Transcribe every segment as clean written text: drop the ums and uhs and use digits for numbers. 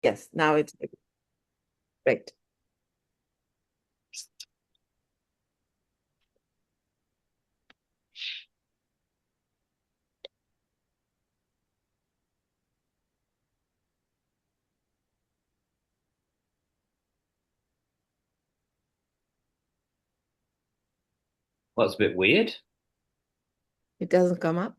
Yes, now it's great. Well, it's a bit weird. It doesn't come up.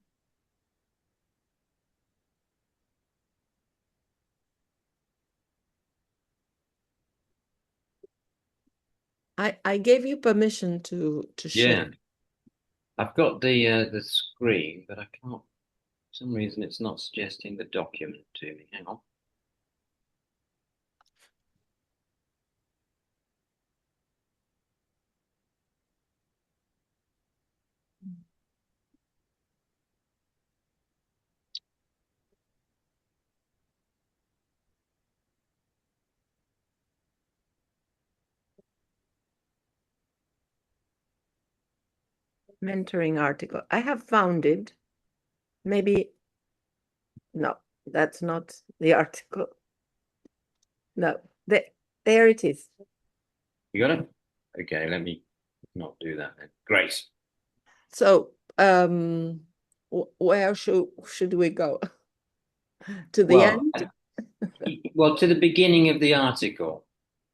I gave you permission to share. Yeah. I've got the screen, but I can't. For some reason, it's not suggesting the document to me. Hang on. Mentoring article. I have found it. Maybe, no, that's not the article. No, there it is. You got it? Okay, let me not do that then. Great. So, where should we go? To the Well, end? well, to the beginning of the article,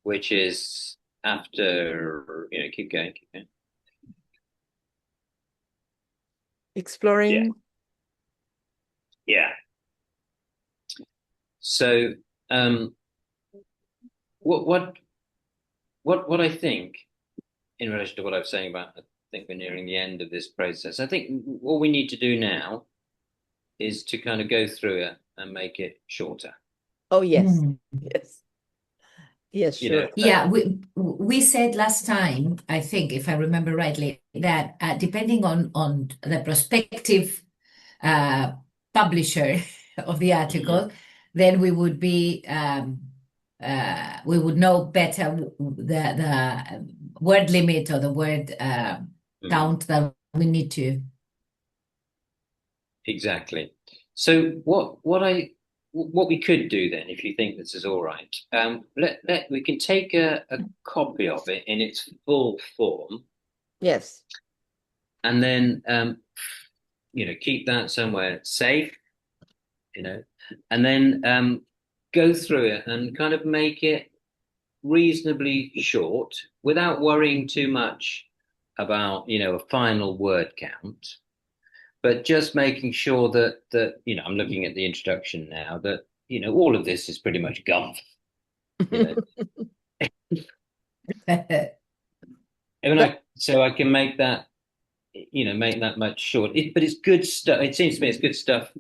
which is after, keep going, keep going. Yeah, Exploring? yeah. So, um, what, what, what I think in relation to what I was saying about, I think we're nearing the end of this process. I think what we need to do now is to kind of go through it and make it shorter. Oh, yes. Mm. Yes. Yes, You know, sure. Yeah, we said last time, I think, if I remember rightly, that depending on the prospective uh, publisher of the mhm, article, then we would know better the word limit or the word mhm, count that we need to. exactly. So what we could do then, if you think this is all right, let we can take a copy of it in its full form, Yes. and then keep that somewhere safe, you know, and then go through it and kind of make it reasonably short without worrying too much about a final word count, but just making sure that I'm looking at the introduction now, that all of this is pretty much gone. you know so I can make that much short. But it's good stuff. It seems to me it's good stuff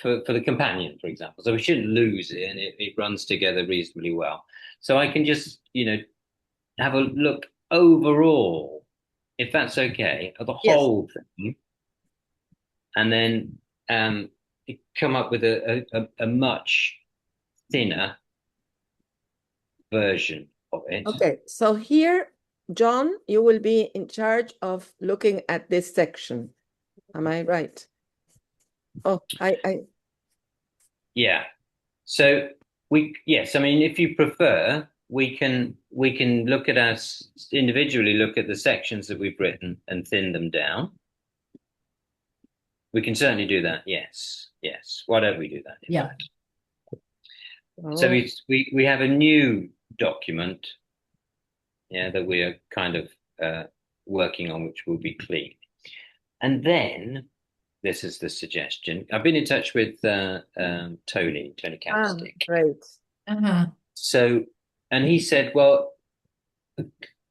for the companion, for example. So we shouldn't lose it, and it runs together reasonably well. So I can just have a look overall, if that's okay, at the Yes. whole thing, and then um, come up with a much thinner version of it. Okay. So here, John, you will be in charge of looking at this section. Am I right? Oh, Yeah. So yes, I mean, if you prefer, we can look at us individually, look at the sections that we've written and thin them down. We can certainly do that. Yes, yes. Why don't we do that, in Yeah. fact? So oh, we have a new document, yeah, that we are kind of working on, which will be clean. And then this is the suggestion. I've been in touch with Tony Capstick. great. Uh-huh. So, and he said, well,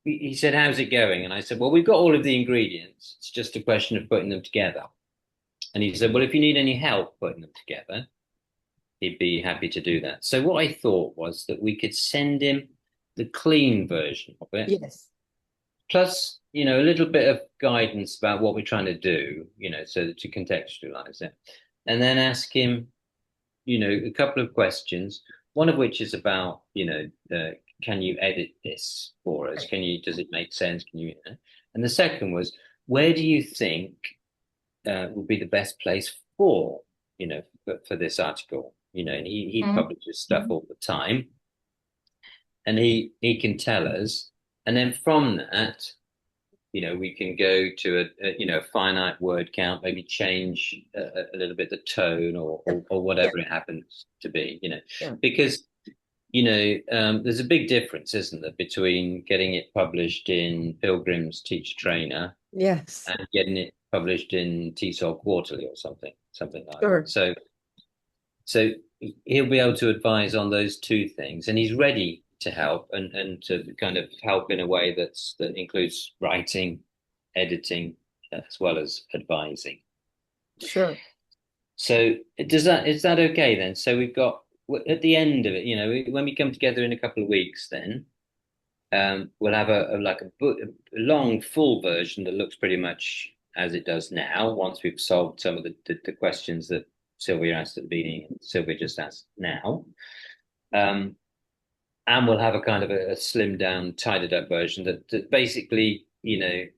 he said, how's it going? And I said, well, we've got all of the ingredients. It's just a question of putting them together. And he said, well, if you need any help putting them together, he'd be happy to do that. So what I thought was that we could send him the clean version of it, Yes. plus, a little bit of guidance about what we're trying to do, so to contextualize it. And then ask him, a couple of questions, one of which is about, can you edit this for us? Does it make sense? And the second was, where do you think would be the best place for this article? and he Mhm. publishes stuff all the time, and he can tell us, and then from that, we can go to a finite word count, maybe change a little bit the tone or Yeah. whatever it happens to be, Yeah. because there's a big difference, isn't there, between getting it published in Pilgrim's Teacher Trainer Yes. and getting it published in TESOL Quarterly or something like Sure. that. So he'll be able to advise on those two things, and he's ready to help and to kind of help in a way that includes writing, editing, as well as advising. Sure. So is that okay then? So we've got at the end of it, when we come together in a couple of weeks, then we'll have a long full version that looks pretty much as it does now. Once we've solved some of the questions that Sylvia asked at the beginning, and Sylvia just asked now, and we'll have a kind of a slimmed down, tidied up version that basically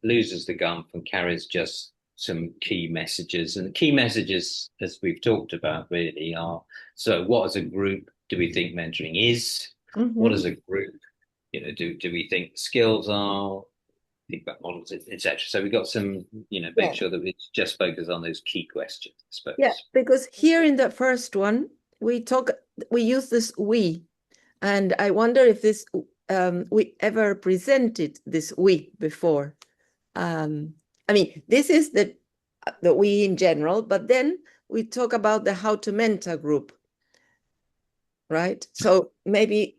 loses the gump and carries just some key messages. And the key messages, as we've talked about, really are: so what as a group do we think mentoring is? What as a group do we think skills are? Think about models, etc. So we got some, make sure that we just focus on those key questions, I suppose. Yeah, because here in the first one, we use this we, and I wonder if this we ever presented this we before. I mean, this is the we in general, but then we talk about the Howtomenta group, right? So maybe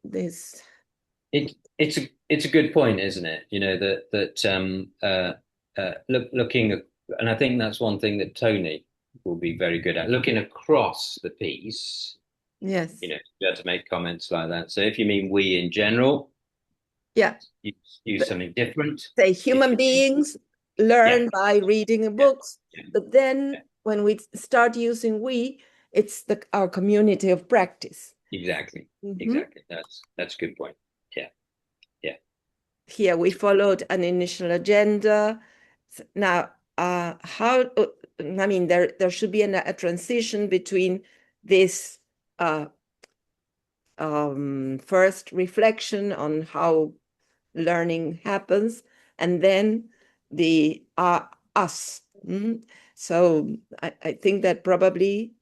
this. It's a good point, isn't it? Looking at, and I think that's one thing that Tony will be very good at, looking across the piece. Yes. To be able to make comments like that. So if you mean we in general, yeah, use something different. Say human beings learn by reading books, but then when we start using we, it's our community of practice. Exactly. Exactly. That's a good point. Yeah. Here we followed an initial agenda. Now, how? I mean, there should be a transition between this first reflection on how learning happens and then the us. So I think that probably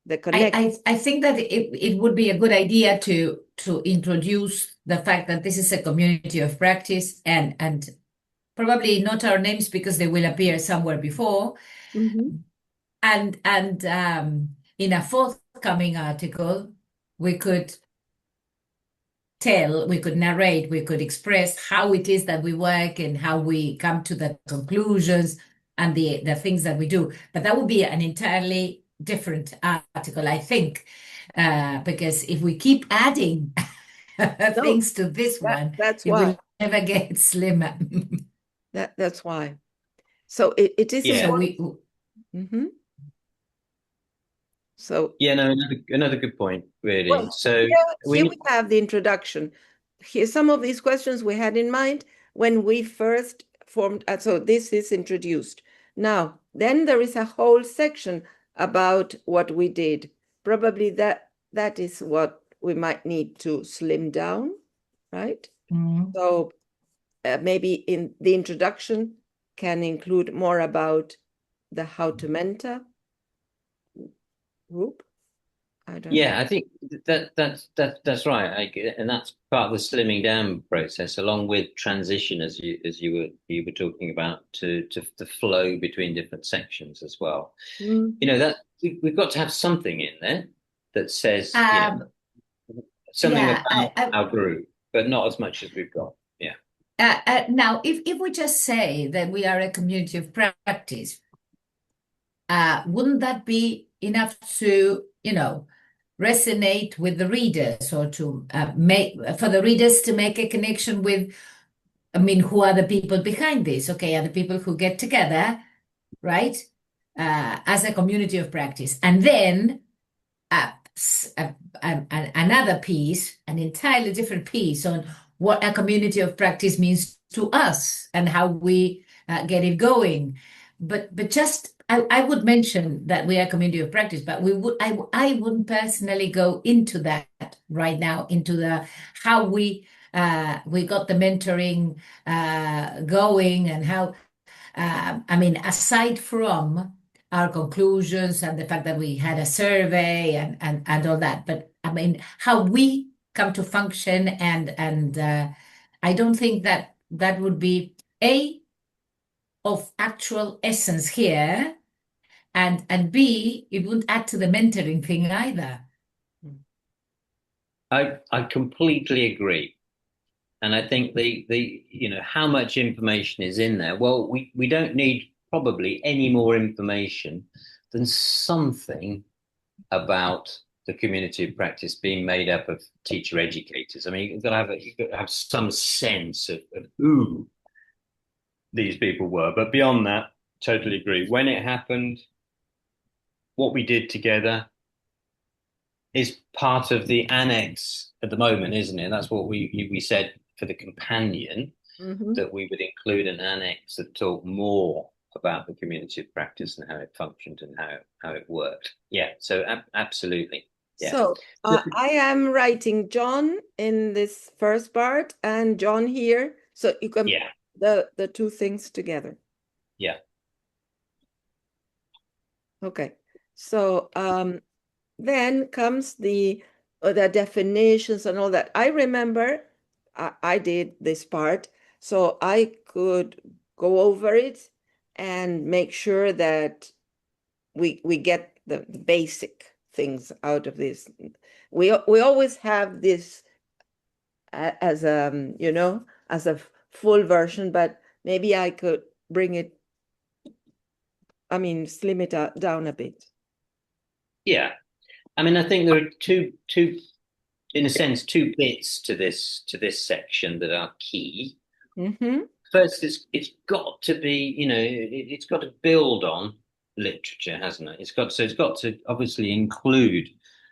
the connection. I think that it would be a good idea to introduce the fact that this is a community of practice and probably not our names because they will appear somewhere before. And in a forthcoming article, we could narrate, we could express how it is that we work and how we come to the conclusions and the things that we do. But that would be an entirely different article, I think, because if we keep adding things to this one, that's it why. will never get slimmer. That's why. So it is. Yeah. So no, another good point, really. Well, so here we have the introduction. Here, some of these questions we had in mind when we first formed. So this is introduced. Now, then there is a whole section about what we did. Probably that is what we might need to slim down, right? So maybe in the introduction can include more about the Howtomenta group. I don't know. I think that's right. And that's part of the slimming down process, along with transition, as you were talking about, to the flow between different sections as well. That we've got to have something in there that says something about our group, but not as much as we've got. Now, if we just say that we are a community of practice, wouldn't that be enough to, resonate with the readers, or to for the readers to make a connection with, who are the people behind this? Okay, are the people who get together, right, as a community of practice, and then another piece, an entirely different piece on what a community of practice means to us and how we get it going. But just I would mention that we are a community of practice, but I wouldn't personally go into that right now, into the how we got the mentoring going and how I mean, aside from our conclusions and the fact that we had a survey and all that, but I mean, how we come to function and I don't think that that would be of actual essence here, and B, it wouldn't add to the mentoring thing either. I completely agree. And I think the how much information is in there. Well, we don't need probably any more information than something about the community of practice being made up of teacher educators. I mean, you've got to have some sense of who these people were. But beyond that, totally agree. When it happened, what we did together is part of the annex at the moment, isn't it? That's what we said for the companion, that we would include an annex that talked more about the community of practice and how it functioned and how it worked. Yeah, so absolutely. Yeah. So I am writing John in this first part and John here, so you can the two things together. Yeah. Okay. So then comes the definitions and all that. I remember I did this part, so I could go over it and make sure that we get the basic things out of this. We always have this as as a full version, but maybe I could bring it, I mean, slim it down a bit. Yeah. I mean, I think there are two in a sense, two bits to this section that are key. First, it's got to be, it's got to build on literature, hasn't it? It's got to obviously include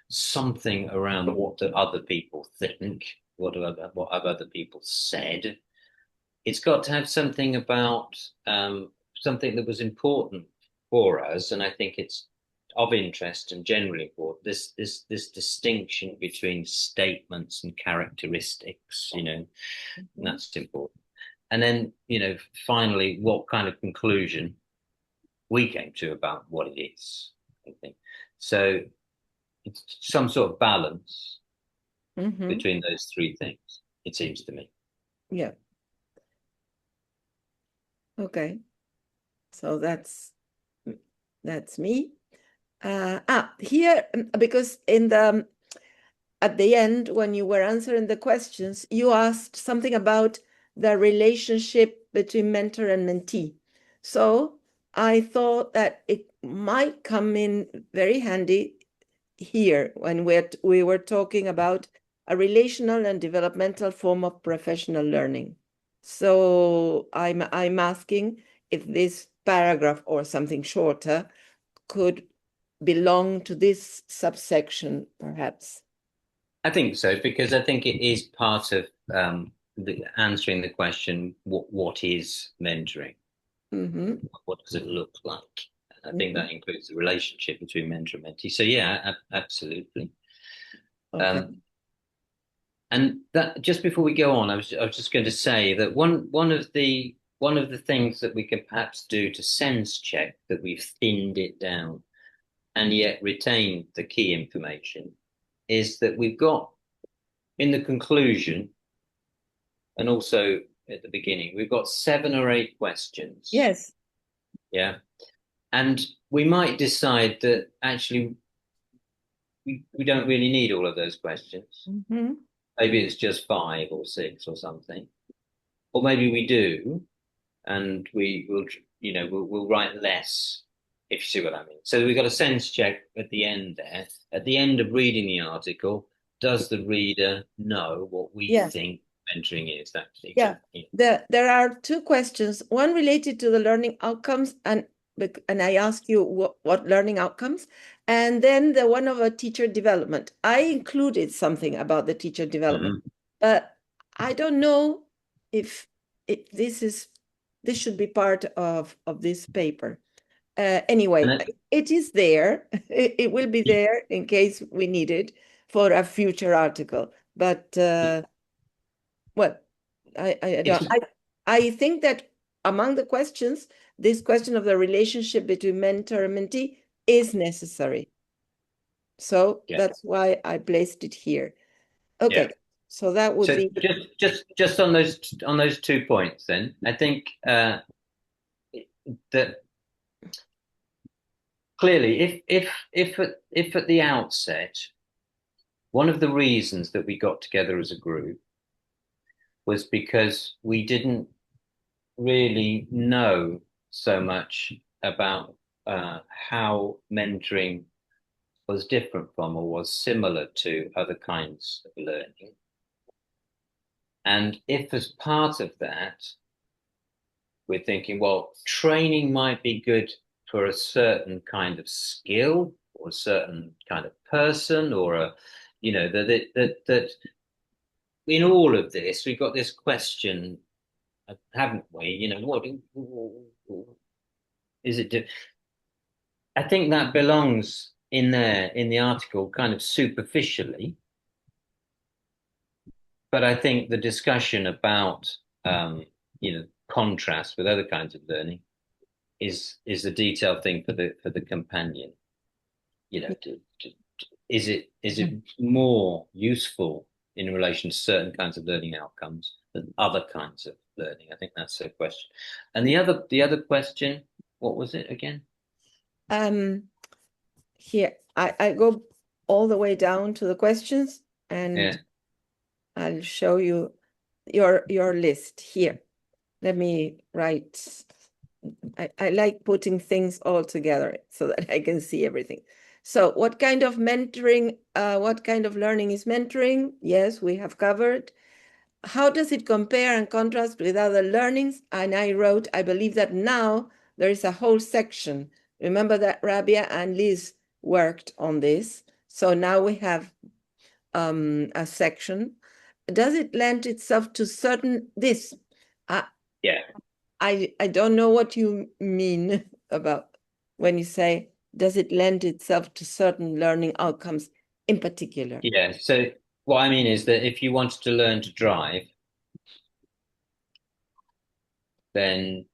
something around what do other people think, what have other people said. It's got to have something about something that was important for us, and I think it's of interest and generally important. This distinction between statements and characteristics, and that's important. And then, finally, what kind of conclusion we came to about what it is, I think. So it's some sort of balance between those three things, it seems to me. Yeah. Okay. So that's me. Here, because at the end, when you were answering the questions, you asked something about the relationship between mentor and mentee. So I thought that it might come in very handy here when we were talking about a relational and developmental form of professional learning. So I'm asking if this paragraph or something shorter could belong to this subsection, perhaps. I think so, because I think it is part of answering the question, what is mentoring? What does it look like? And I think that includes the relationship between mentor and mentee. So yeah, absolutely. Okay. And that, just before we go on, I was just going to say that one of the things that we can perhaps do to sense check that we've thinned it down and yet retain the key information is that we've got in the conclusion and also at the beginning, we've got 7 or 8 questions. Yes. Yeah. And we might decide that actually we don't really need all of those questions. Maybe it's just 5 or 6 or something. Or maybe we do, and we'll write less, if you see what I mean. So we've got a sense check at the end there. At the end of reading the article, does the reader know what we think mentoring is? There are 2 questions, one related to the learning outcomes, and I ask you what learning outcomes, and then the one of a teacher development. I included something about the teacher development, but I don't know if this should be part of this paper. Anyway, And it is there. It will be there in case we need it for a future article. But well, I don't. I think that among the questions, this question of the relationship between mentor and mentee is necessary. So that's why I placed it here. Okay, so that would be just on those 2 points. Then I think that clearly, if at the outset, one of the reasons that we got together as a group was because we didn't really know so much about how mentoring was different from or was similar to other kinds of learning. And if as part of that, we're thinking, well, training might be good for a certain kind of skill or a certain kind of person, or that in all of this, we've got this question, haven't we? What is it? I think that belongs in there in the article kind of superficially. But I think the discussion about contrast with other kinds of learning is a detailed thing for the companion. Is it more useful in relation to certain kinds of learning outcomes than other kinds of learning? I think that's the question. And the other question, what was it again? Here I go all the way down to the questions, and I'll show you your list here. Let me write. I like putting things all together so that I can see everything. So what kind of mentoring, what kind of learning is mentoring? Yes, we have covered. How does it compare and contrast with other learnings? And I wrote, I believe that now there is a whole section. Remember that Rabia and Liz worked on this. So now we have a section. Does it lend itself to certain this? I don't know what you mean about when you say, does it lend itself to certain learning outcomes in particular? Yeah, so what I mean is that if you wanted to learn to drive, then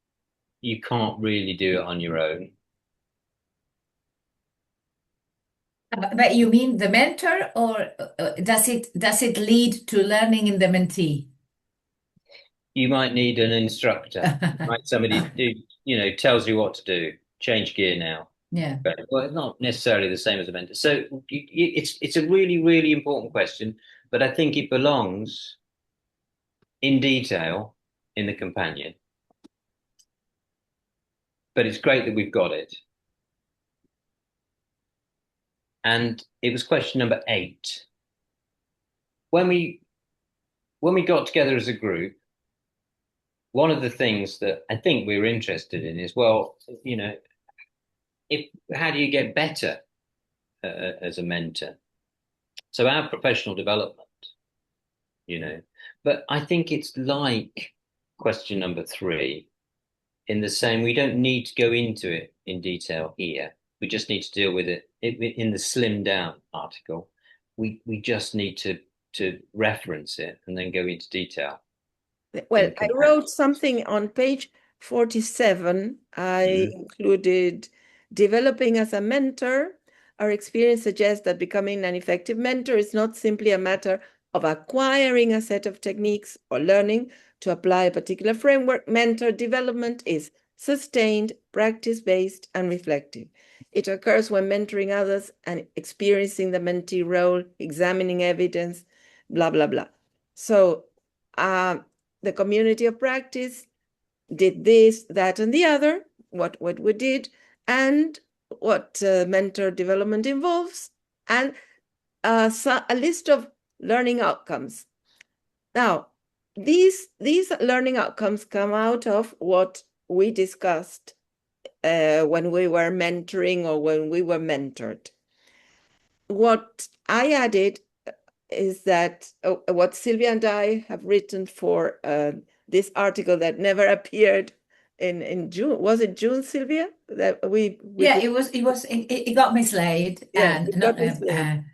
you can't really do it on your own. But you mean the mentor, or does it lead to learning in the mentee? You might need an instructor, right? Somebody who tells you what to do. Change gear now. Yeah. But well, it's not necessarily the same as a mentor. So it's a really, really important question, but I think it belongs in detail in the companion. But it's great that we've got it. And it was question number 8. When we got together as a group, one of the things that I think we were interested in is, well, how do you get better as a mentor? So our professional development, but I think it's like question number 3 in the same, we don't need to go into it in detail here. We just need to deal with it in the slimmed down article. We just need to reference it and then go into detail. Well, I wrote something on page 47. I included developing as a mentor. Our experience suggests that becoming an effective mentor is not simply a matter of acquiring a set of techniques or learning to apply a particular framework. Mentor development is sustained, practice-based, and reflective. It occurs when mentoring others and experiencing the mentee role, examining evidence, blah, blah, blah. So the community of practice did this, that, and the other, what we did, and what mentor development involves, and a list of learning outcomes. Now, these learning outcomes come out of what we discussed when we were mentoring or when we were mentored. What I added is that what Sylvia and I have written for this article that never appeared in June. Was it June, Sylvia? That we Yeah, did? it got mislaid, Yeah, and it not got mislaid.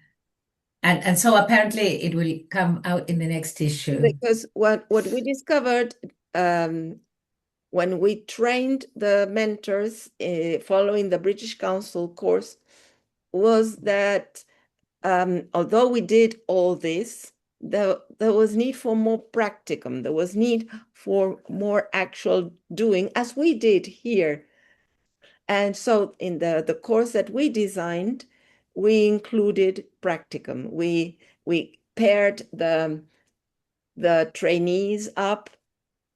and so apparently it will come out in the next issue. Because what we discovered when we trained the mentors following the British Council course was that although we did all this, there was need for more practicum. There was need for more actual doing, as we did here. And so in the course that we designed, we included practicum. We paired the trainees up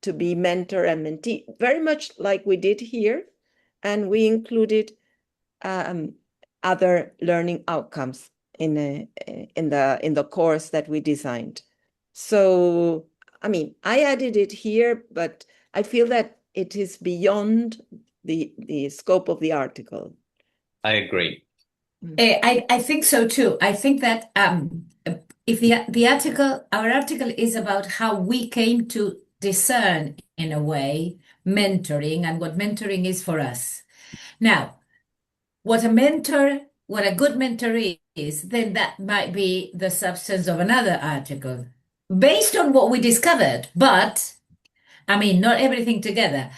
to be mentor and mentee, very much like we did here. And we included other learning outcomes in the course that we designed. So, I mean, I added it here, but I feel that it is beyond the scope of the article. I agree. I think so too. I think that if our article is about how we came to discern, in a way, mentoring and what mentoring is for us. Now, what a good mentor is, then that might be the substance of another article based on what we discovered. But I mean, not everything together,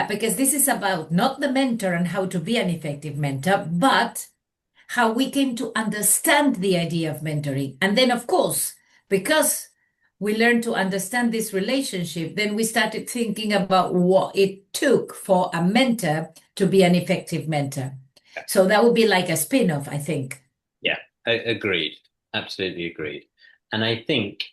because this is about not the mentor and how to be an effective mentor, but how we came to understand the idea of mentoring. And then, of course, because we learned to understand this relationship, then we started thinking about what it took for a mentor to be an effective mentor. So that would be like a spin-off, I think. Yeah, agreed. Absolutely agreed. And I think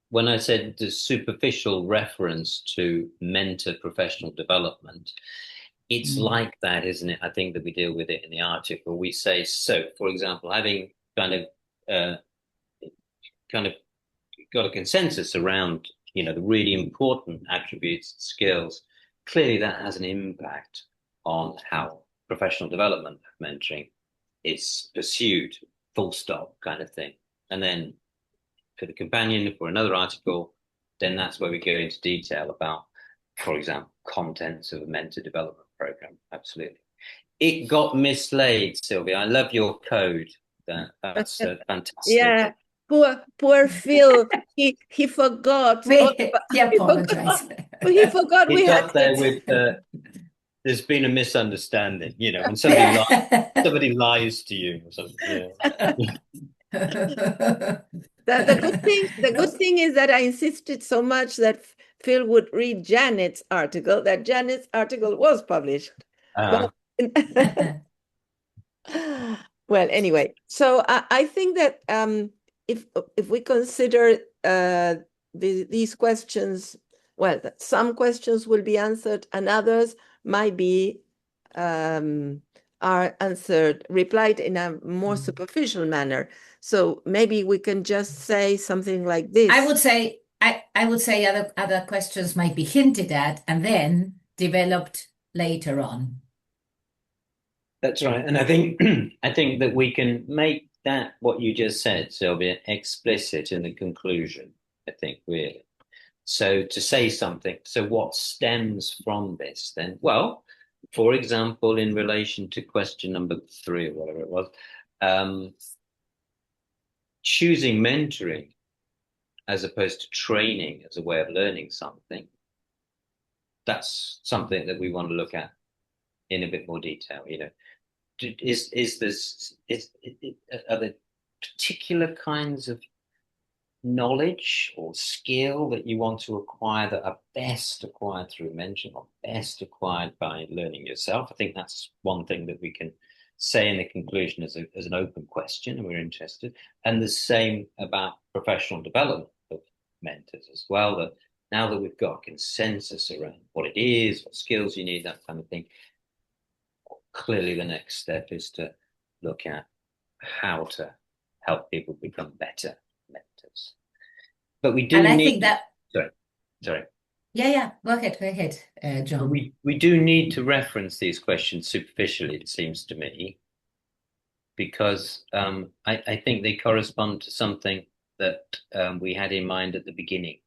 when I said the superficial reference to mentor professional development, it's like that, isn't it? I think that we deal with it in the article. We say, so, for example, having kind of got a consensus around, the really important attributes, skills, clearly that has an impact on how professional development of mentoring is pursued, full stop kind of thing. And then for the companion, for another article, then that's where we go into detail about, for example, contents of a mentor development program. Absolutely. It got mislaid, Sylvia. I love your code. That's fantastic. Yeah, poor Phil. He forgot. He apologized. He forgot we had got there with there's been a misunderstanding, when somebody lies to you or something. Yeah. The good thing is that I insisted so much that Phil would read Janet's article, that Janet's article was published. Well, anyway, so I think that if we consider these questions, well, some questions will be answered and others might be are replied in a more superficial manner. So maybe we can just say something like this. I would say other questions might be hinted at and then developed later on. That's right. And I think that we can make that what you just said, Sylvia, explicit in the conclusion, I think, really. So to say something, so what stems from this then? Well, for example, in relation to question number 3 or whatever it was, choosing mentoring as opposed to training as a way of learning something, that's something that we want to look at in a bit more detail. Are there particular kinds of knowledge or skill that you want to acquire that are best acquired through mentoring or best acquired by learning yourself? I think that's one thing that we can say in the conclusion as an open question, and we're interested. And the same about professional development of mentors as well, that now that we've got a consensus around what it is, what skills you need, that kind of thing, clearly the next step is to look at how to help people become better mentors. But we do and I need... think that... Sorry. Yeah. Go ahead, John. We do need to reference these questions superficially, it seems to me, because I think they correspond to something that we had in mind at the beginning,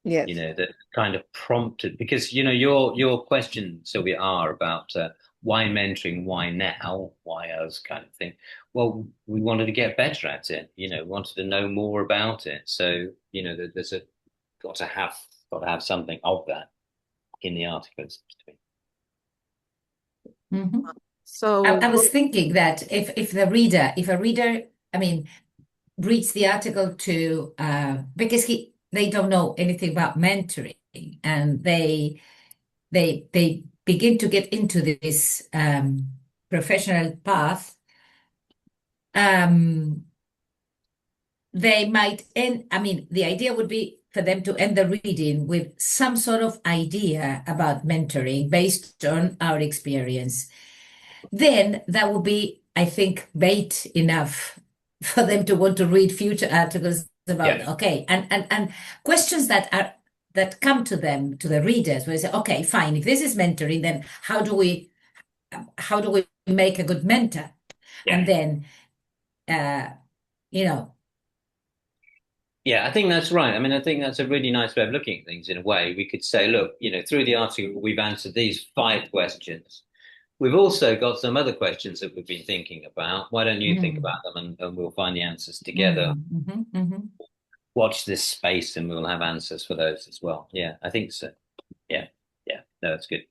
Yes. that kind of prompted, because your questions, Sylvia, are about why mentoring, why now, why us, kind of thing. Well, we wanted to get better at it, wanted to know more about it. So, there's got to have something of that in the articles. Mhm. So I was thinking that if a reader, I mean, reads the article to because they don't know anything about mentoring, and they begin to get into this professional path. They might end. I mean, the idea would be for them to end the reading with some sort of idea about mentoring based on our experience. Then that would be, I think, bait enough for them to want to read future articles about, Yeah. okay, and questions that come to them, to the readers, where they say, okay, fine, if this is mentoring, then how do we make a good mentor? Yeah. And then you know Yeah, I think that's right. I mean, I think that's a really nice way of looking at things in a way. We could say, look, through the article, we've answered these 5 questions. We've also got some other questions that we've been thinking about. Why don't you think about them, and we'll find the answers together. Watch this space and we'll have answers for those as well. Yeah, I think so. Yeah. Yeah. No, that's good.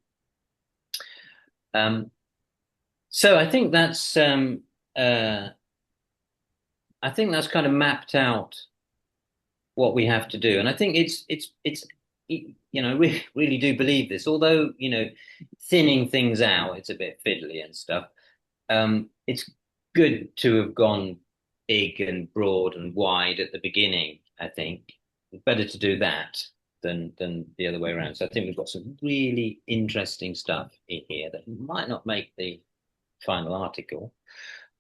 So I think that's kind of mapped out what we have to do. And I think we really do believe this, although, thinning things out, it's a bit fiddly and stuff. It's good to have gone big and broad and wide at the beginning, I think. Better to do that than the other way around. So I think we've got some really interesting stuff in here that might not make the final article,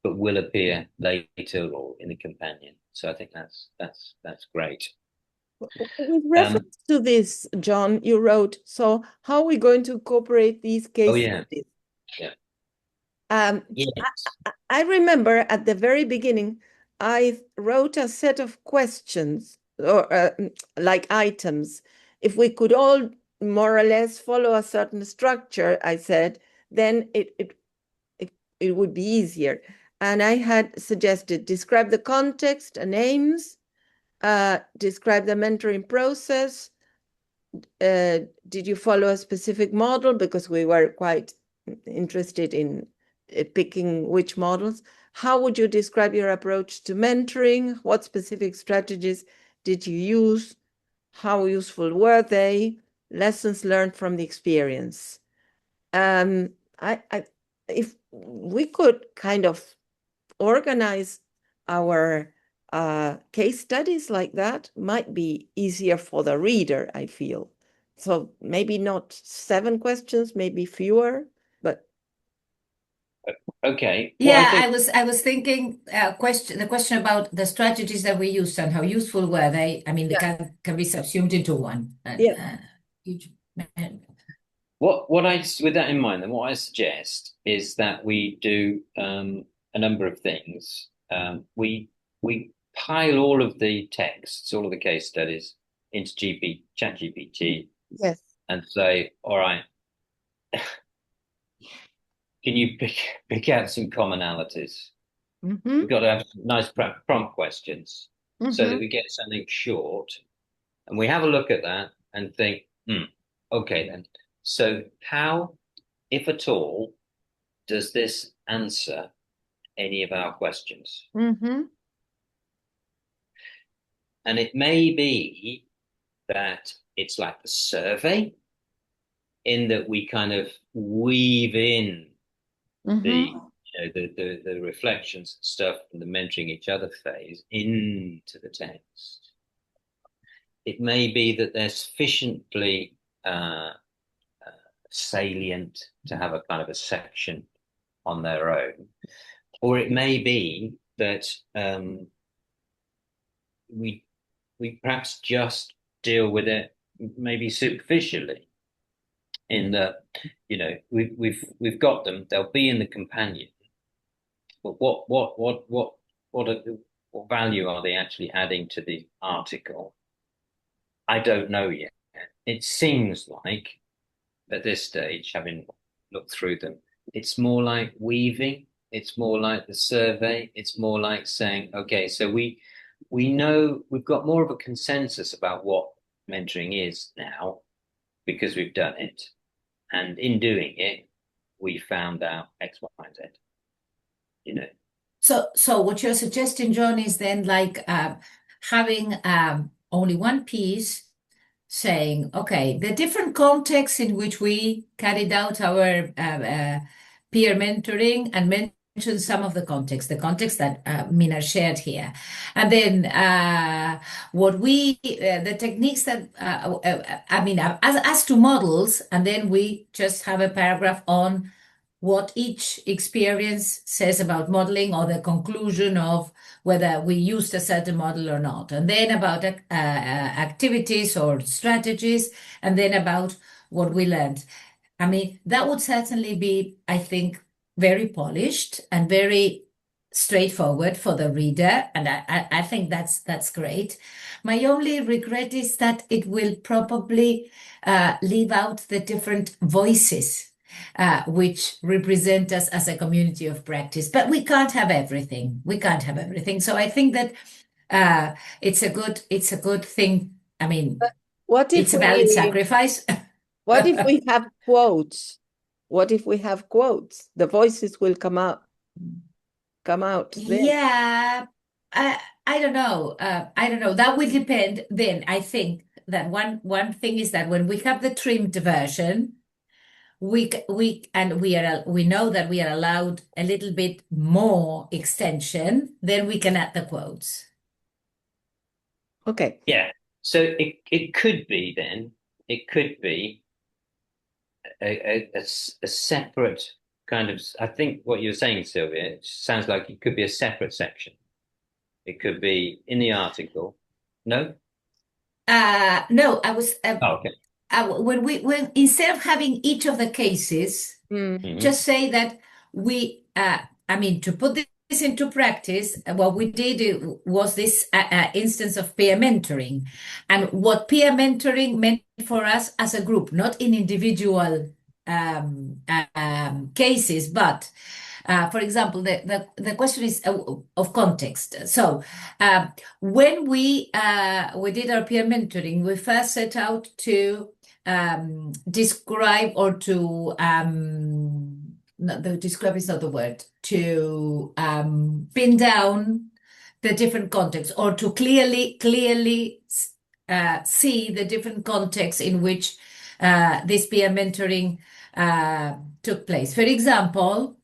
but will appear later or in the companion. So I think that's great. with reference to this, John, you wrote, so how are we going to incorporate these case studies? Yeah. Yes. I remember at the very beginning, I wrote a set of questions or like items. If we could all more or less follow a certain structure, I said, then it would be easier. And I had suggested describe the context and aims, describe the mentoring process. Did you follow a specific model? Because we were quite interested in picking which models. How would you describe your approach to mentoring? What specific strategies did you use? How useful were they? Lessons learned from the experience. If we could kind of organize our case studies like that, might be easier for the reader, I feel. So maybe not 7 questions, maybe fewer, but okay. Yeah, I was thinking the question about the strategies that we used and how useful were they. I mean, they can be subsumed into one. Yeah. With that in mind, then what I suggest is that we do a number of things. We pile all of the texts, all of the case studies into ChatGPT, Yes. and say, all right, can you pick out some commonalities? We've got to have some nice prompt questions so that we get something short, and we have a look at that and think, okay then. So how, if at all, does this answer any of our questions? And it may be that it's like the survey, in that we kind of weave in the reflections and stuff from the mentoring each other phase into the text. It may be that they're sufficiently salient to have a kind of a section on their own, or it may be that we perhaps just deal with it maybe superficially, in that we've got them, they'll be in the companion, but what value are they actually adding to the article? I don't know yet. It seems like at this stage, having looked through them, it's more like weaving. It's more like the survey. It's more like saying, okay, so we know we've got more of a consensus about what mentoring is now because we've done it. And in doing it, we found out X, Y, and Z. You know. So what you're suggesting, John, is then like having only one piece saying, okay, the different contexts in which we carried out our peer mentoring and mention some of the context that Mina shared here. And then the techniques that, I mean, as to models, and then we just have a paragraph on what each experience says about modeling or the conclusion of whether we used a certain model or not, and then about activities or strategies, and then about what we learned. I mean, that would certainly be, I think, very polished and very straightforward for the reader, and I think that's great. My only regret is that it will probably leave out the different voices which represent us as a community of practice. But we can't have everything. We can't have everything. So I think that it's a good thing. I mean, What if it's a valid sacrifice. What if we have quotes? What if we have quotes? The voices will come out then. Yeah, I don't know. I don't know. That will depend. Then I think that one thing is that when we have the trimmed version, we know that we are allowed a little bit more extension, then we can add the quotes. Okay. Yeah. So it could be then, it could be a separate kind of, I think what you're saying, Sylvia, it sounds like it could be a separate section. It could be in the article. No? No, I was Oh, okay. when instead of having each of the cases, just say that I mean, to put this into practice, what we did was this instance of peer mentoring, and what peer mentoring meant for us as a group, not in individual cases, but for example, the question is of context. So when we did our peer mentoring, we first set out to describe or to no, the describe is not the word, to pin down the different contexts or to clearly see the different contexts in which this peer mentoring took place. For example,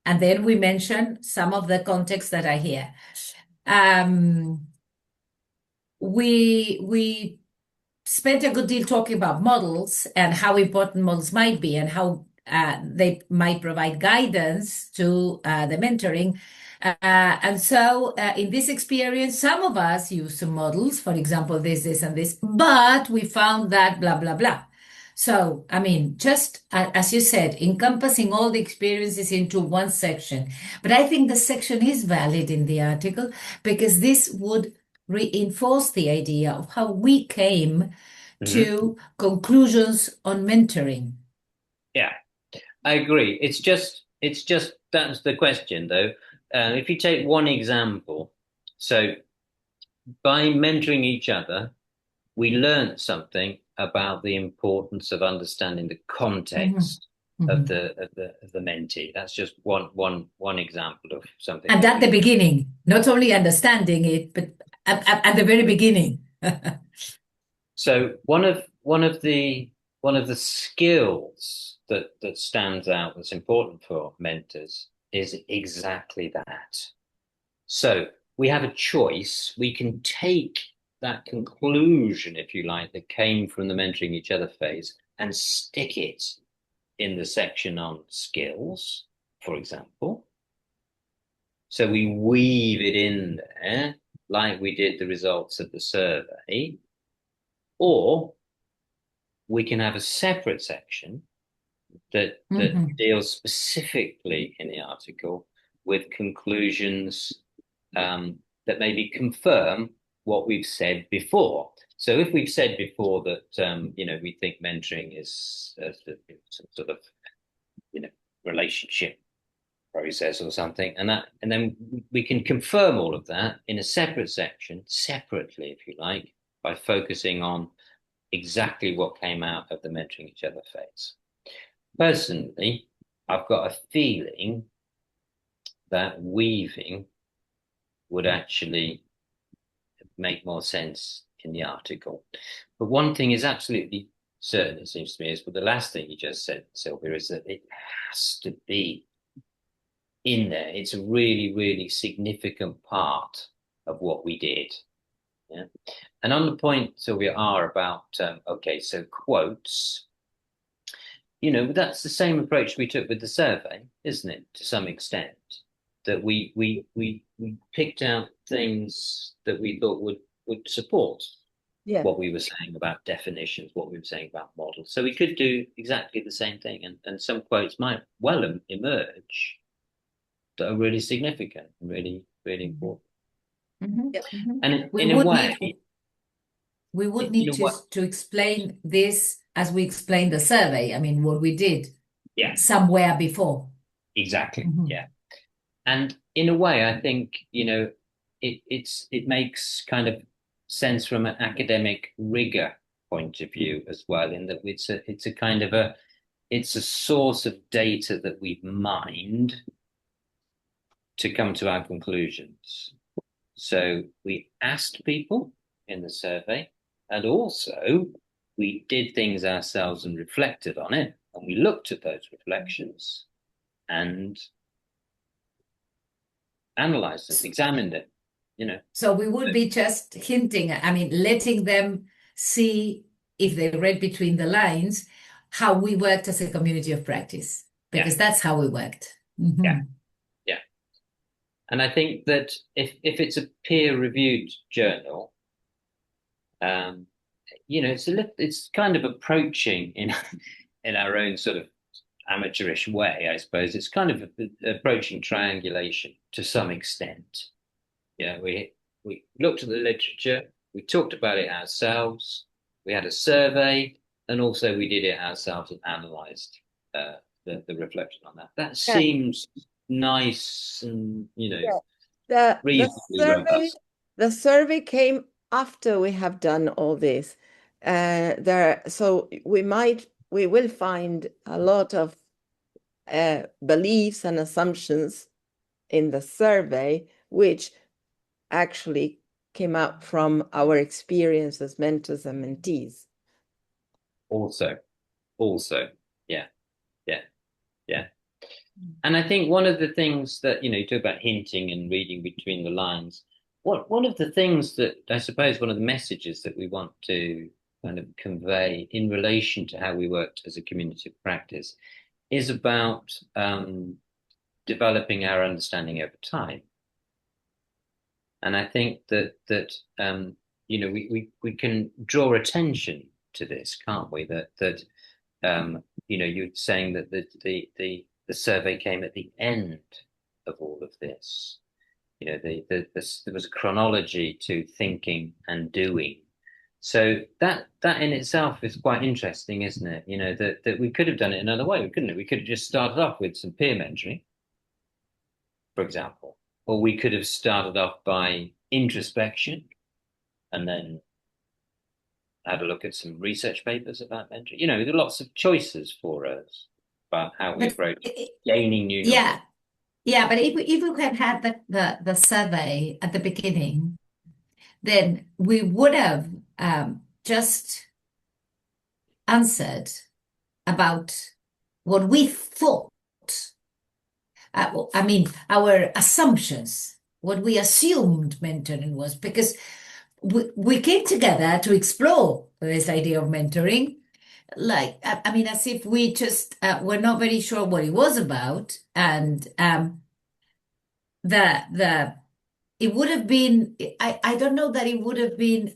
and then we mention some of the contexts that are here. We spent a good deal talking about models and how important models might be and how they might provide guidance to the mentoring. And so in this experience, some of us use some models, for example, this, and this, but we found that blah, blah, blah. So, I mean, just as you said, encompassing all the experiences into one section. But I think the section is valid in the article because this would reinforce the idea of how we came to conclusions on mentoring. Yeah, I agree. It's just that's the question though. If you take one example, so by mentoring each other, we learned something about the importance of understanding the context of the mentee. That's just one example of something. And at the beginning, not only understanding it, but at the very beginning. So one of the skills that stands out that's important for mentors is exactly that. So we have a choice. We can take that conclusion, if you like, that came from the mentoring each other phase and stick it in the section on skills, for example. So we weave it in there like we did the results of the survey, or we can have a separate section that deals specifically in the article with conclusions that maybe confirm what we've said before. So if we've said before that, we think mentoring is some sort of, relationship process or something, and then we can confirm all of that in a separate section, separately, if you like, by focusing on exactly what came out of the mentoring each other phase. Personally, I've got a feeling that weaving would actually make more sense in the article. But one thing is absolutely certain, it seems to me, is but the last thing you just said, Sylvia, is that it has to be in there. It's a really, really significant part of what we did. Yeah. And on the point, Sylvia, are about, okay, so quotes, that's the same approach we took with the survey, isn't it, to some extent? That we picked out things that we thought would support what we were saying about definitions, what we were saying about models. So we could do exactly the same thing, and some quotes might well emerge that are really significant and really, really important. And in a way, we would need to explain this as we explained the survey. I mean, what we did somewhere before. Exactly. Yeah. And in a way, I think, it makes kind of sense from an academic rigor point of view as well, in that it's a kind of it's a source of data that we've mined to come to our conclusions. So we asked people in the survey, and also we did things ourselves and reflected on it, and we looked at those reflections and analyzed it, examined it, So we would be just hinting, I mean, letting them see, if they read between the lines, how we worked as a community of practice, because that's how we worked. Yeah. And I think that if it's a peer-reviewed journal, it's kind of approaching in our own sort of amateurish way, I suppose. It's kind of approaching triangulation to some extent. We looked at the literature, we talked about it ourselves, we had a survey, and also we did it ourselves and analysed the reflection on that. That seems nice and reasonably robust. The survey came after we have done all this. So we will find a lot of beliefs and assumptions in the survey, which actually came out from our experience as mentors and mentees. Also, yeah. And I think one of the things that, you talk about hinting and reading between the lines, one of the things that I suppose one of the messages that we want to kind of convey in relation to how we worked as a community of practice is about developing our understanding over time. And I think that we can draw attention to this, can't we? That you're saying that the survey came at the end of all of this. There was a chronology to thinking and doing. So that in itself is quite interesting, isn't it? That we could have done it another way, couldn't it? We could have just started off with some peer mentoring, for example, or we could have started off by introspection and then had a look at some research papers about mentoring. There are lots of choices for us about how we approach gaining new knowledge. Yeah, but if we had had the survey at the beginning, then we would have just answered about what we thought. I mean, our assumptions, what we assumed mentoring was, because we came together to explore this idea of mentoring. Like, I mean, as if we just were not very sure what it was about, and it would have been, I don't know that it would have been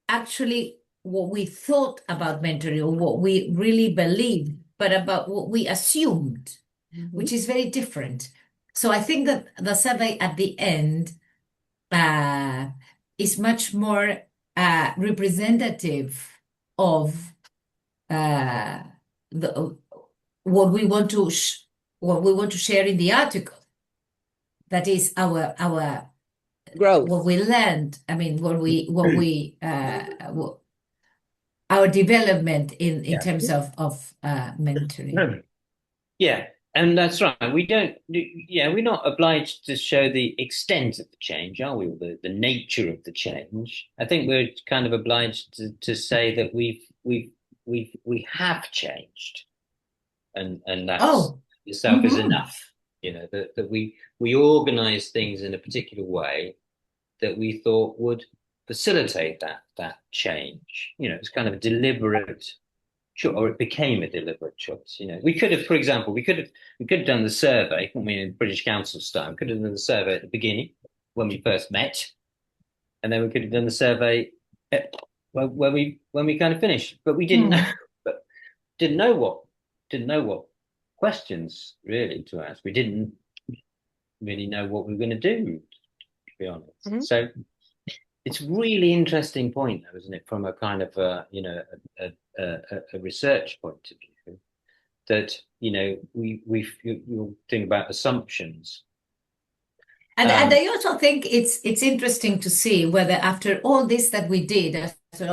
actually what we thought about mentoring or what we really believed, but about what we assumed, which is very different. So I think that the survey at the end is much more representative of the what we want to share in the article. That is our Growth. what we learned. I mean, our development in terms of mentoring. Yeah, and that's right. We're not obliged to show the extent of the change, are we? Or the nature of the change. I think we're kind of obliged to say that we have changed, and that itself is enough. That we organize things in a particular way that we thought would facilitate that change. It's kind of a deliberate choice, or it became a deliberate choice. We could have, for example, we could have done the survey. I mean, in British Council style, we could have done the survey at the beginning when we first met, and then we could have done the survey when we kind of finished. But we didn't know. But didn't know what questions really to ask. We didn't really know what we were going to do, to be honest. So it's a really interesting point, though, isn't it, from a kind of a research point of view, that you're thinking about assumptions. And I also think it's interesting to see whether after all this that we did, after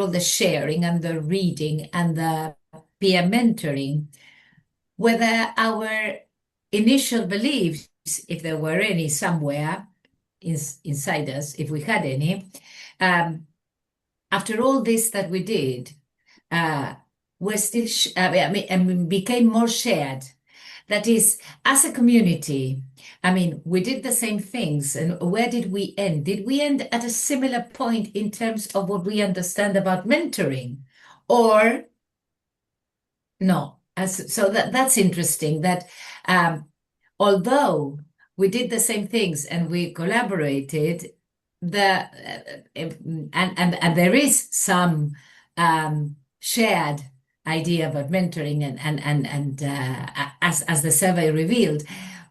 all the sharing and the reading and the peer mentoring, whether our initial beliefs, if there were any somewhere inside us, if we had any, after all this that we did, we're still, became more shared. That is, as a community, I mean, we did the same things. And where did we end? Did we end at a similar point in terms of what we understand about mentoring? Or no? So that's interesting that although we did the same things and we collaborated, and there is some shared idea about mentoring, and as the survey revealed,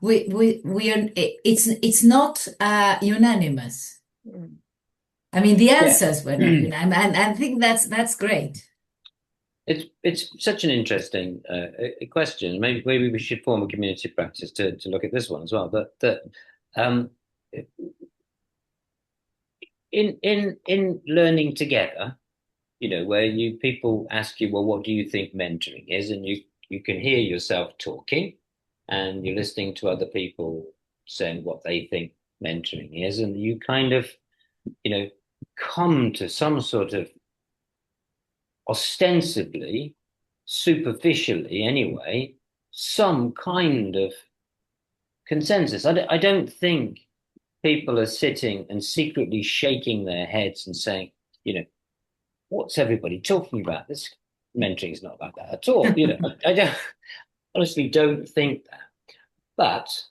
it's not unanimous. I mean, the answers were not unanimous, and I think that's great. It's such an interesting question. Maybe we should form a community practice to look at this one as well. But in learning together, where people ask you, well, what do you think mentoring is, and you can hear yourself talking, and you're listening to other people saying what they think mentoring is, and you kind of come to some sort of, ostensibly, superficially anyway, some kind of consensus. I don't think people are sitting and secretly shaking their heads and saying, what's everybody talking about? This mentoring is not about that at all. I honestly don't think that. But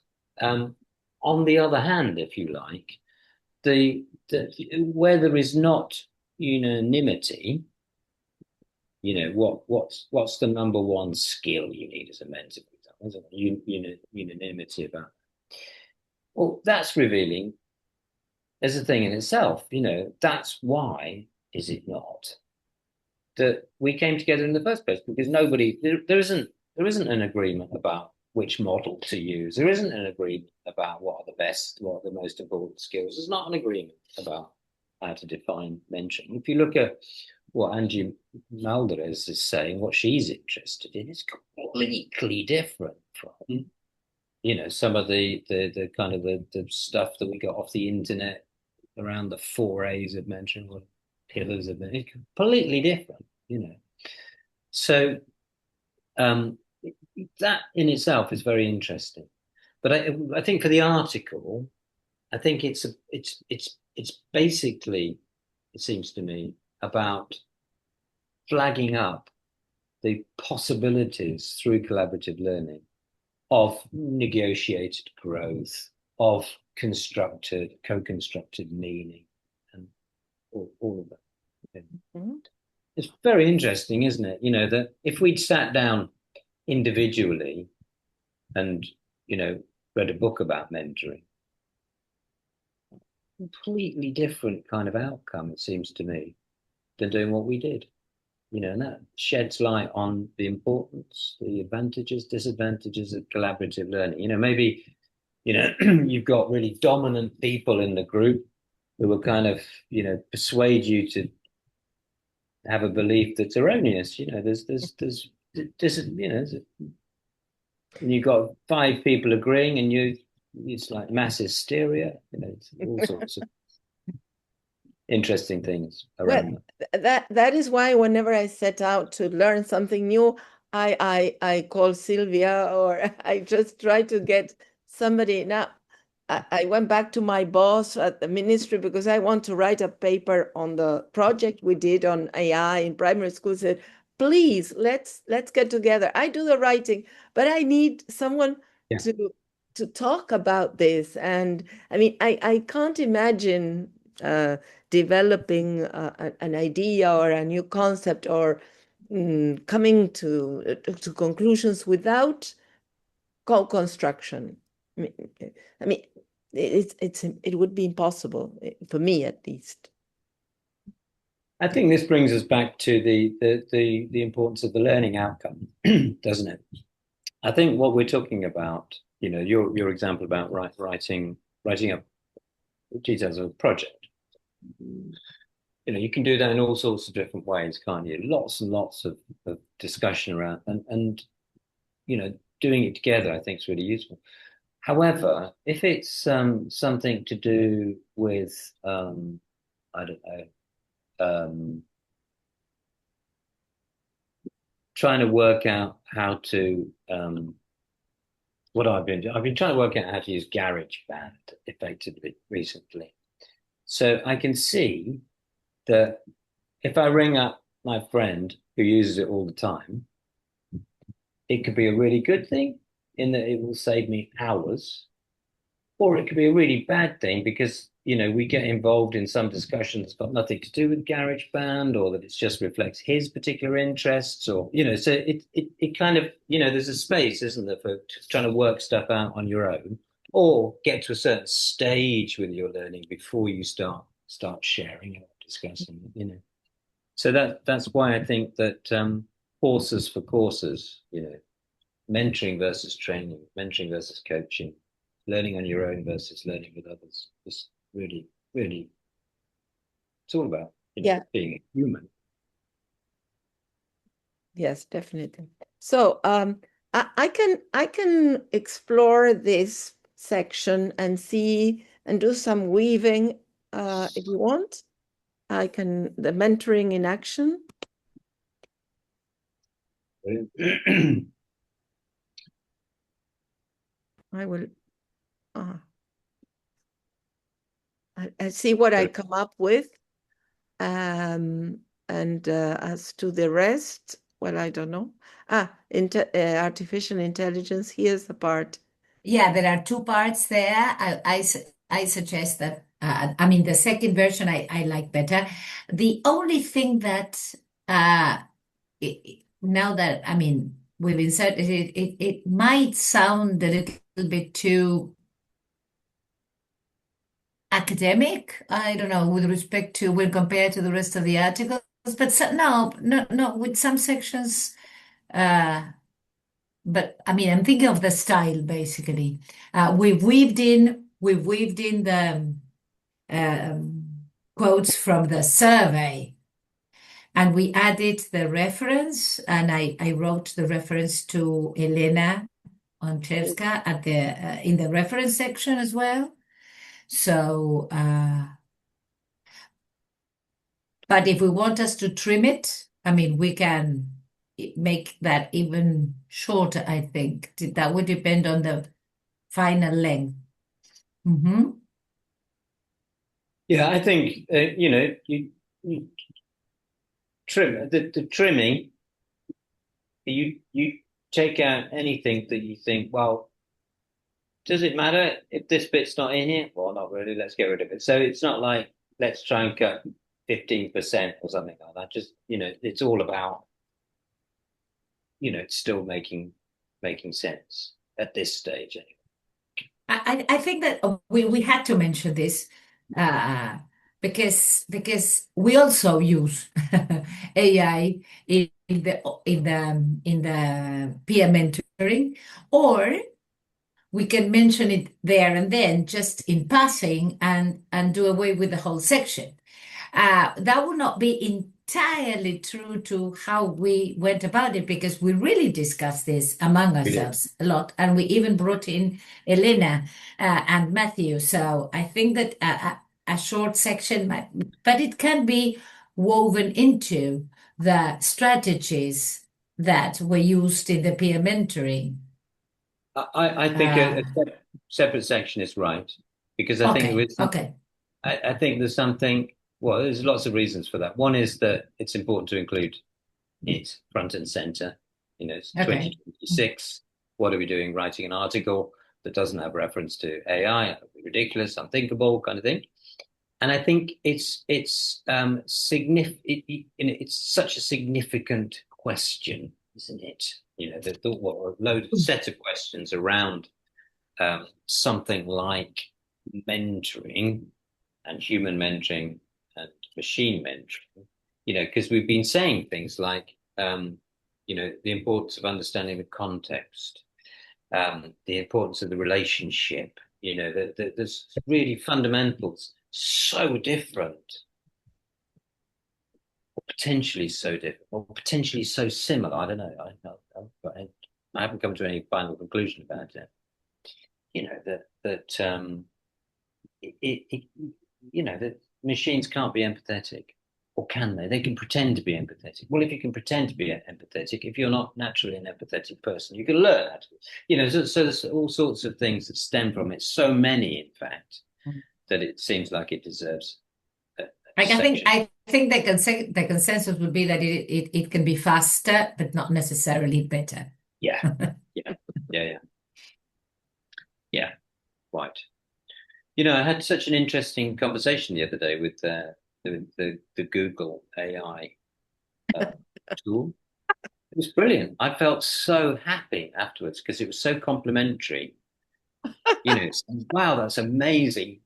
on the other hand, if you like, where there is not unanimity, what's the number one skill you need as a mentor, for example? Unanimity about that. Well, that's revealing as a thing in itself. That's why, is it not, that we came together in the first place? Because there isn't an agreement about which model to use. There isn't an agreement about what are the most important skills. There's not an agreement about how to define mentoring. If you look at what Angie Maldarez is saying, what she's interested in is completely different from, some of the kind of the stuff that we got off the internet around the 4 A's of mentoring, or pillars of mentoring. Completely different, So that in itself is very interesting. But I think for the article, I think it's basically, it seems to me, about flagging up the possibilities through collaborative learning of negotiated growth, of co-constructed meaning, and all of that. It's very interesting, isn't it? That if we'd sat down individually and read a book about mentoring, completely different kind of outcome, it seems to me, than doing what we did. And that sheds light on the importance, the advantages, disadvantages of collaborative learning. Maybe, you've got really dominant people in the group who will kind of, persuade you to have a belief that's erroneous. And you've got 5 people agreeing, and it's like mass hysteria. It's all sorts of interesting things around that is why whenever I set out to learn something new, I call Sylvia, or I just try to get somebody. Now, I went back to my boss at the ministry because I want to write a paper on the project we did on AI in primary school. Said, please, let's get together. I do the writing, but I need someone to talk about this. And I mean, I can't imagine developing an idea or a new concept, or coming to conclusions without co-construction. I mean, it would be impossible for me, at least. I think this brings us back to the importance of the learning outcome, doesn't it? I think what we're talking about, your example about writing up details of a project. You can do that in all sorts of different ways, can't you? Lots and lots of discussion around, and doing it together, I think, is really useful. However, if it's something to do with, I don't know, trying to work out how to, what I've been trying to work out how to use GarageBand effectively recently. So I can see that if I ring up my friend who uses it all the time, it could be a really good thing in that it will save me hours, or it could be a really bad thing because, we get involved in some discussion that's got nothing to do with GarageBand, or that it just reflects his particular interests, or, so it kind of, there's a space, isn't there, for trying to work stuff out on your own, or get to a certain stage with your learning before you start sharing or discussing, So that's why I think that horses for courses, mentoring versus training, mentoring versus coaching, learning on your own versus learning with others is really, really, it's all about being a human. Yes, definitely. So I can explore this section and see and do some weaving if you want. The mentoring in action. I will. I see what I come up with, and as to the rest, well, I don't know. Artificial intelligence. Here's the part. Yeah, there are 2 parts there. I suggest that. The second version I like better. The only thing that now that we've inserted it might sound a little bit too academic. I don't know, with respect to when compared to the rest of the articles, but no, with some sections. But I'm thinking of the style basically. We've weaved in the quotes from the survey, and we added the reference, and I wrote the reference to Elena Onchevska at in the reference section as well. So, but if we want us to trim it, we can make that even shorter, I think. That would depend on the final length. Yeah, I think, you trim the trimming, you take out anything that you think, well, does it matter if this bit's not in here? Well, not really. Let's get rid of it. So it's not like let's try and cut 15% or something like that. Just, it's all about, it's still making sense at this stage anyway. I think that we had to mention this uh, because we also use AI in the peer mentoring, or we can mention it there and then just in passing and do away with the whole section. That would not be entirely true to how we went about it, because we really discussed this among We did. ourselves a lot, and we even brought in Elena and Matthew. So I think that a short section might, but it can be woven into the strategies that were used in the peer mentoring. I think a separate section is right, because I think Okay, with okay, I think there's something. Well, there's lots of reasons for that. One is that it's important to include it front and center. It's okay. 2026. What are we doing? Writing an article that doesn't have reference to AI? Ridiculous, unthinkable, kind of thing. And I think it's significant. It's such a significant question, isn't it? A load set of questions around something like mentoring and human mentoring and machine mentoring. Because we've been saying things like, the importance of understanding the context, the importance of the relationship. There's really fundamentals so different, or potentially so different, or potentially so similar. I don't know. I haven't come to any final conclusion about it. That machines can't be ethempathetic, or can they? They can pretend to be empathetic. Well, if you can pretend to be empathetic, if you're not naturally an empathetic person, you can learn how to. So there's all sorts of things that stem from it. So many, in fact, that it seems like it deserves a Like section. I think the consensus would be that it can be faster, but not necessarily better. Yeah, right. I had such an interesting conversation the other day with the Google AI tool. It was brilliant. I felt so happy afterwards because it was so complimentary. Wow, that's amazing.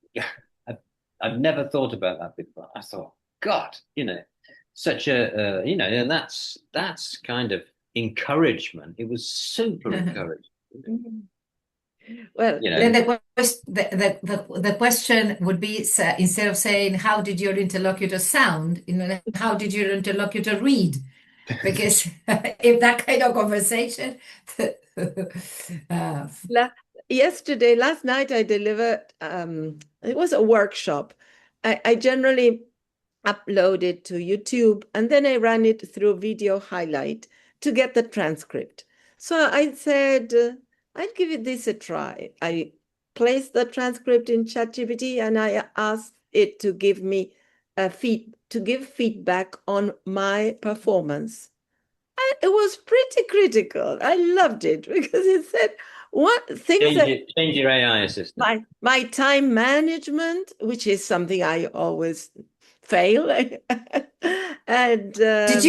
I've never thought about that before. I thought, God, such and that's kind of encouragement. It was super encouraging. Well, Then the question would be, instead of saying, how did your interlocutor sound, how did your interlocutor read? Because if that kind of conversation, last night I delivered, it was a workshop. I generally upload it to YouTube, and then I run it through video highlight to get the transcript. So I said, I'd give this a try. I placed the transcript in ChatGPT, and I asked it to give me feedback on my performance. It was pretty critical. I loved it because it said change your AI assistant. My time management, which is something I always fail. And did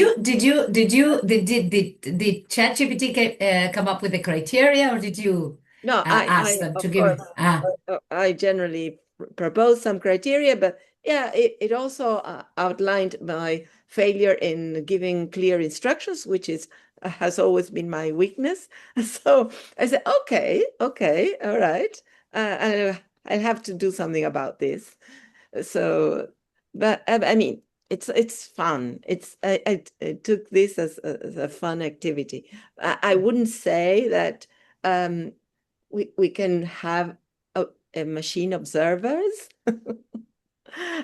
ChatGPT come up with the criteria, or did you no, ask them to give? I generally propose some criteria, but yeah, it also outlined my failure in giving clear instructions, which has always been my weakness. So I said, okay, all right, I'll have to do something about this. So, but I mean, it's fun. I took this as a fun activity. I wouldn't say that we can have a machine observers.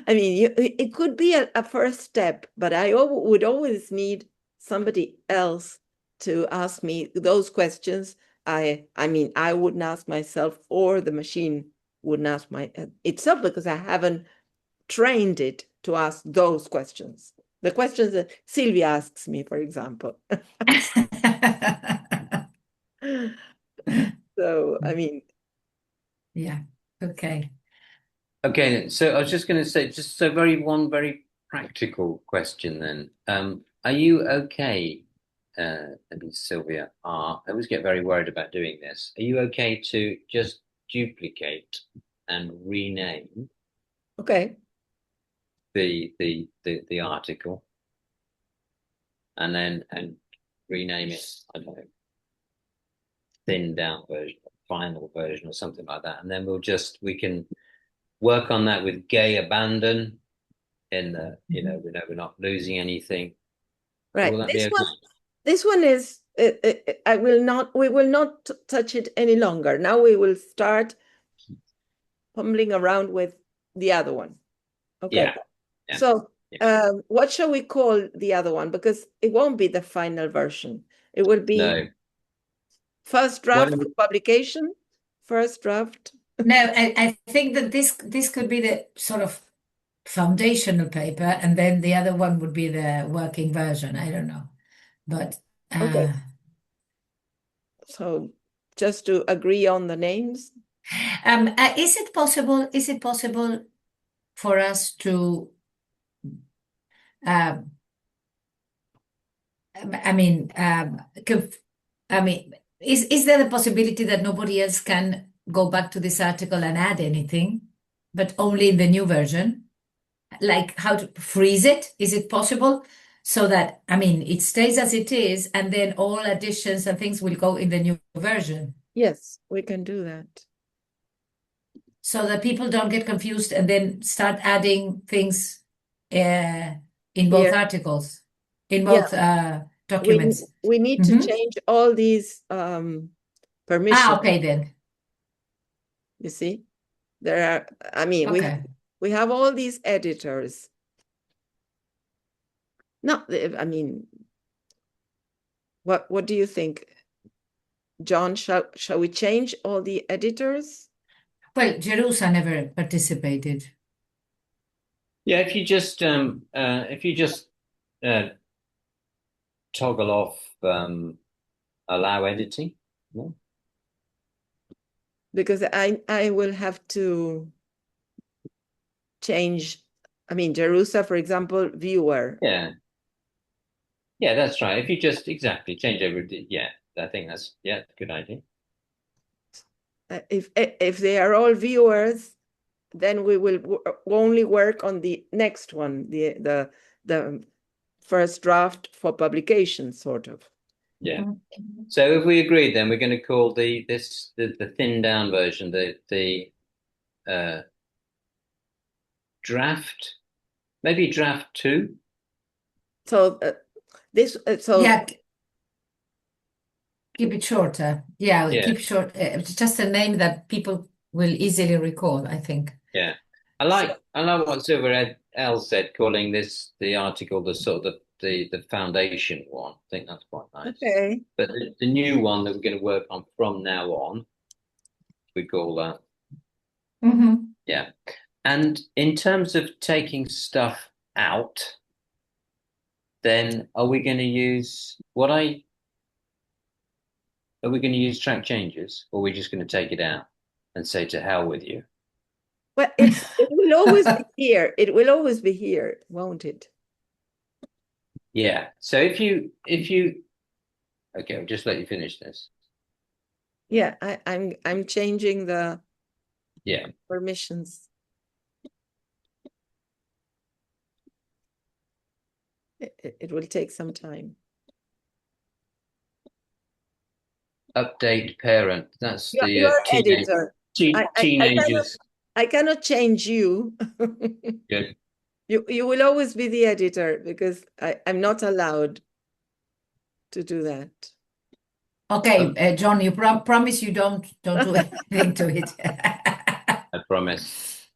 I mean, it could be a first step, but I would always need somebody else to ask me those questions. I mean, I wouldn't ask myself, or the machine wouldn't ask itself, because I haven't trained it to ask those questions. The questions that Sylvia asks me, for example. So, I mean, yeah, okay. Okay, so I was just going to say, just so one very practical question then. Are you okay, maybe Sylvia, I always get very worried about doing this. Are you okay to just duplicate and rename Okay. the article, and then rename it, I don't know, thinned down version, final version, or something like that. And then we can work on that with gay abandon in the, we know we're not losing anything. Right. Will that be okay? This one is, we will not touch it any longer. Now we will start fumbling around with the other one. Okay. Yeah. Yeah. So what shall we call the other one? Because it won't be the final version. It will be first draft for publication, first draft. No, I think that this could be the sort of foundational paper, and then the other one would be the working version. I don't know, but Okay. So just to agree on the names. is it possible? Is it possible for us to? I mean, is there the possibility that nobody else can go back to this article and add anything, but only in the new version? Like how to freeze it? Is it possible? So that, I mean, it stays as it is, and then all additions and things will go in the new version. Yes, we can do that. So that people don't get confused and then start adding things in both articles, in both documents. We need to change all these permissions. Okay then. You see, there are, I mean, we have all these editors. No, I mean, what do you think, John? Shall we change all the editors? Well, Jerusa never participated. Yeah, if you just toggle off allow editing. Yeah. Because I will have to change, I mean, Jerusa, for example, viewer. Yeah. Yeah, that's right. If you just change everything, yeah, I think that's a good idea. If they are all viewers, then we will only work on the next one, the first draft for publication, sort of. Yeah. So if we agree, then we're going to call the thinned down version the draft, maybe draft 2. So yeah, keep it shorter. Yeah, keep short. Just a name that people will easily recall, I think. Yeah, I like what Silver L said, calling the article the sort of the foundation one. I think that's quite nice. Okay. But the new one that we're going to work on from now on, we call that. Yeah. And in terms of taking stuff out, then are we going to use track changes, or are we just going to take it out and say to hell with you? Well, it will always be here. It will always be here, won't it? Yeah. So if you okay, I'll just let you finish this. Yeah, I'm changing the permissions. It will take some time. Update parent. That's your editor. Teenagers. I cannot change you. Good. You will always be the editor, because I'm not allowed to do that. Okay, John, you promise you don't do anything to it. I promise.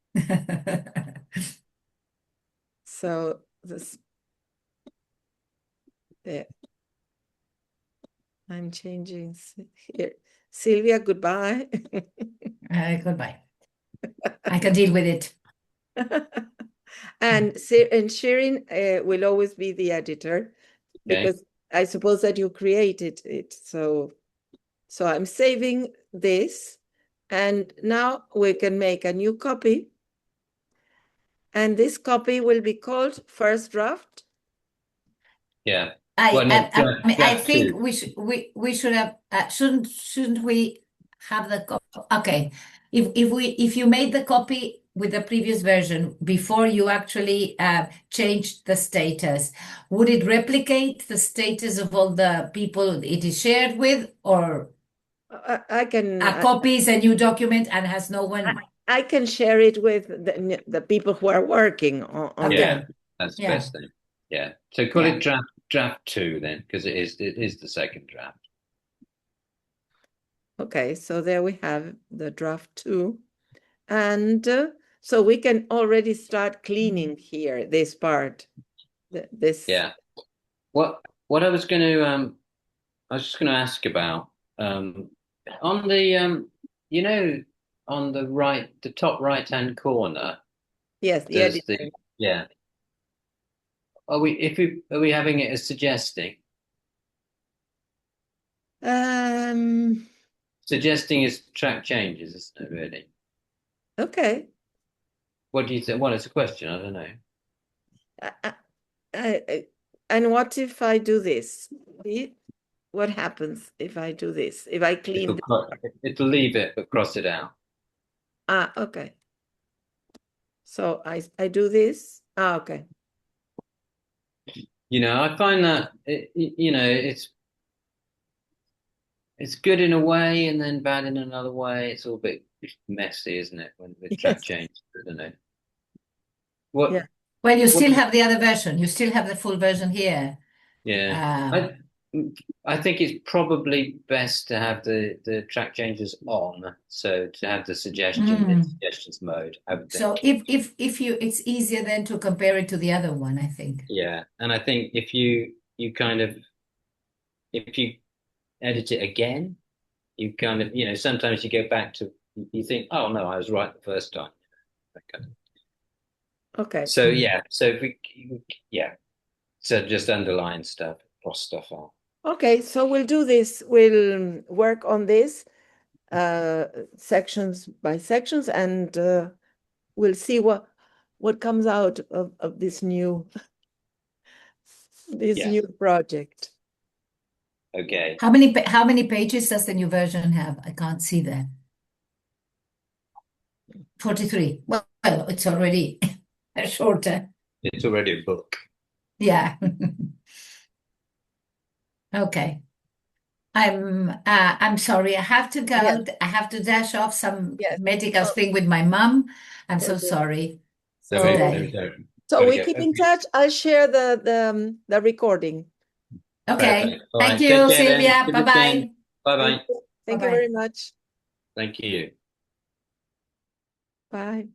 So this, there. I'm changing here. Sylvia, goodbye. Goodbye. I can deal with it. And Shirin will always be the editor, because I suppose that you created it. So I'm saving this, and now we can make a new copy. And this copy will be called first draft. Yeah. I think we should have shouldn't we have the copy? Okay, if you made the copy with the previous version, before you actually changed the status, would it replicate the status of all the people it is shared with, or I can a copy is a new document and has no one? I can share it with the people who are working on Okay. Yeah, that's the Yeah. best thing. Yeah. So call Yeah. it draft 2 then, because it is the second draft. Okay, so there we have the draft 2. And so we can already start cleaning here, this part. This. Yeah. What I was going to I was just going to ask about on the you know, on the right, the top right-hand corner, Yes, the there's editing. yeah. Are we having it as suggesting? Suggesting is track changes, isn't it, really? Okay. What do you think? Well, it's a question. I don't know. And what if I do this? What happens if I do this? If I clean It'll leave it, but cross it out. Okay. So I do this. Okay. You know, I find that you know, it's good in a way and then bad in another way. It's all a bit messy, isn't it? When the track Yes. changes, I don't know. What? Yeah. Well, you still have the other version. You still have the full version here. Yeah. I think it's probably best to have the track changes on, so to have the suggestions mode. I would So think. if you, it's easier then to compare it to the other one, I think. Yeah, and I think if you kind of if you edit it again, you kind of, you know, sometimes you go back to, you think, oh no, I was right the first time. Okay. So yeah, so if so just underline stuff, cross stuff out. Okay, so we'll do this. We'll work on this sections by sections, and we'll see what comes out of this new new project. Okay. How many pages does the new version have? I can't see that. 43. Well, it's already shorter. It's already a book. Yeah. Okay. I'm sorry. I have to go. Yes. I have to dash off some Yes. medical thing with my mom. I'm so Okay. sorry. So Today. we keep in touch. I'll share the recording. Okay. All Thank right. you, Take care then. Sylvia. Good Bye-bye. weekend. Bye-bye. Thank you Bye-bye. very much. Thank you. Bye.